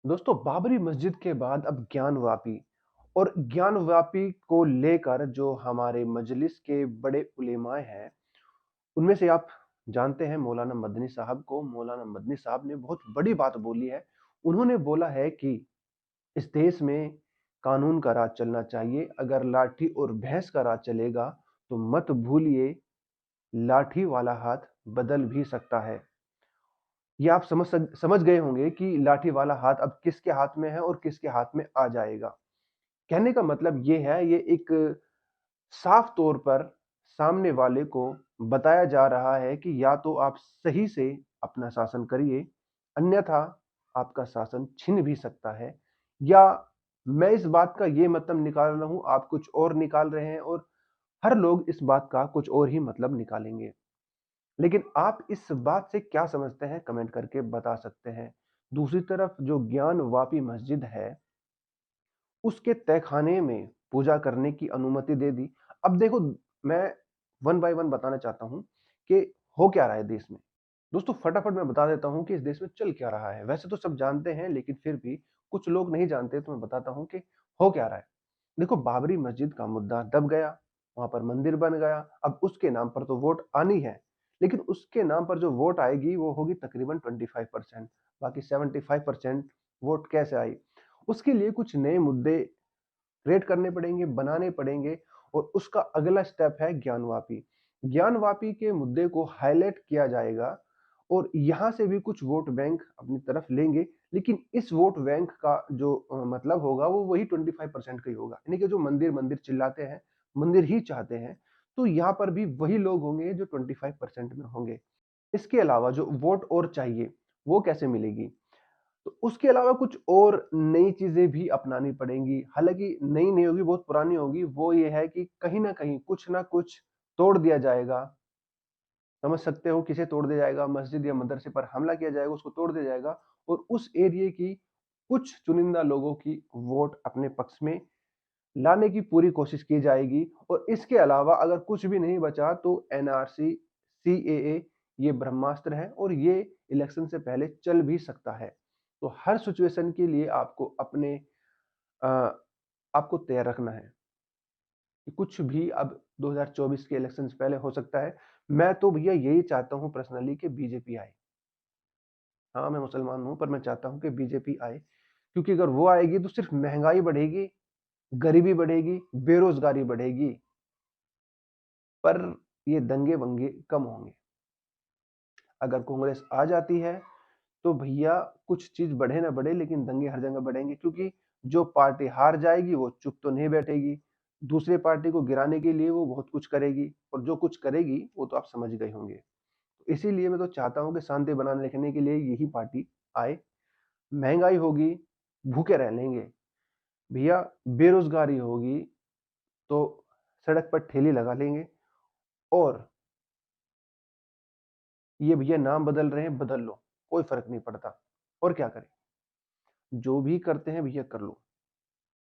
दोस्तों, बाबरी मस्जिद के बाद अब ज्ञानवापी और ज्ञानवापी को लेकर जो हमारे मजलिस के बड़े उलेमाए हैं, उनमें से आप जानते हैं मौलाना मदनी साहब को। मौलाना मदनी साहब ने बहुत बड़ी बात बोली है। उन्होंने बोला है कि इस देश में कानून का राज चलना चाहिए। अगर लाठी और भैंस का राज चलेगा तो मत भूलिए, लाठी वाला हाथ बदल भी सकता है। ये आप समझ गए होंगे कि लाठी वाला हाथ अब किसके हाथ में है और किसके हाथ में आ जाएगा। कहने का मतलब ये है, ये एक साफ तौर पर सामने वाले को बताया जा रहा है कि या तो आप सही से अपना शासन करिए, अन्यथा आपका शासन छिन भी सकता है। या मैं इस बात का ये मतलब निकाल रहा हूं, आप कुछ और निकाल रहे हैं, और हर लोग इस बात का कुछ और ही मतलब निकालेंगे। लेकिन आप इस बात से क्या समझते हैं, कमेंट करके बता सकते हैं। दूसरी तरफ जो ज्ञान वापी मस्जिद है, उसके तहखाने में पूजा करने की अनुमति दे दी। अब देखो, मैं वन बाय वन बताना चाहता हूं कि हो क्या रहा है देश में। दोस्तों, फटाफट मैं बता देता हूं कि इस देश में चल क्या रहा है। वैसे तो सब जानते हैं, लेकिन फिर भी कुछ लोग नहीं जानते, तो मैं बताता हूं कि हो क्या रहा है। देखो, बाबरी मस्जिद का मुद्दा दब गया, वहां पर मंदिर बन गया। अब उसके नाम पर तो वोट आनी है, लेकिन उसके नाम पर जो वोट आएगी वो होगी तकरीबन 25%। बाकी 75% वोट कैसे आई? उसके लिए कुछ नए मुद्दे क्रिएट करने पड़ेंगे, बनाने पड़ेंगे, और उसका अगला स्टेप है ज्ञानवापी। ज्ञानवापी के मुद्दे को हाईलाइट किया जाएगा और यहां से भी कुछ वोट बैंक अपनी तरफ लेंगे। लेकिन इस वोट बैंक का जो मतलब होगा वो वही 25% का ही होगा, यानी कि जो मंदिर मंदिर चिल्लाते हैं, मंदिर ही चाहते हैं, तो यहाँ पर भी वही लोग होंगे जो 25% में होंगे। इसके अलावा जो वोट और चाहिए, वो कैसे मिलेगी? तो उसके अलावा कुछ और नई चीजें भी अपनानी पड़ेंगी। हालांकि नई नहीं होगी, बहुत पुरानी होगी। वो ये है कि कहीं ना कहीं कुछ ना कुछ तोड़ दिया जाएगा। समझ सकते हो, किसे तोड़ दिया जाएगा? मस्जिद या मदरसे पर हमला किया जाएगा, उसको तोड़ दिया जाएगा, और उस एरिया की कुछ चुनिंदा लोगों की वोट अपने पक्ष में लाने की पूरी कोशिश की जाएगी। और इसके अलावा अगर कुछ भी नहीं बचा तो एनआरसी, सीएए, ये ब्रह्मास्त्र है और ये इलेक्शन से पहले चल भी सकता है। तो हर सिचुएशन के लिए आपको अपने अ, आपको तैयार रखना है कि कुछ भी अब 2024 के इलेक्शन से पहले हो सकता है। मैं तो भैया यही चाहता हूं पर्सनली कि बीजेपी आए। हाँ, मैं मुसलमान हूं, पर मैं चाहता हूं कि बीजेपी आए, क्योंकि अगर वो आएगी तो सिर्फ महंगाई बढ़ेगी, गरीबी बढ़ेगी, बेरोजगारी बढ़ेगी, पर ये दंगे वंगे कम होंगे। अगर कांग्रेस आ जाती है तो भैया कुछ चीज बढ़े ना बढ़े, लेकिन दंगे हर जगह बढ़ेंगे, क्योंकि जो पार्टी हार जाएगी वो चुप तो नहीं बैठेगी। दूसरे पार्टी को गिराने के लिए वो बहुत कुछ करेगी, और जो कुछ करेगी वो तो आप समझ गए होंगे। तो इसीलिए मैं तो चाहता हूं कि शांति बनाने रखने के लिए यही पार्टी आए। महंगाई होगी, भूखे रह लेंगे भैया। बेरोजगारी होगी तो सड़क पर ठेली लगा लेंगे। और ये भैया नाम बदल रहे हैं, बदल लो, कोई फर्क नहीं पड़ता। और क्या करें, जो भी करते हैं भैया कर लो।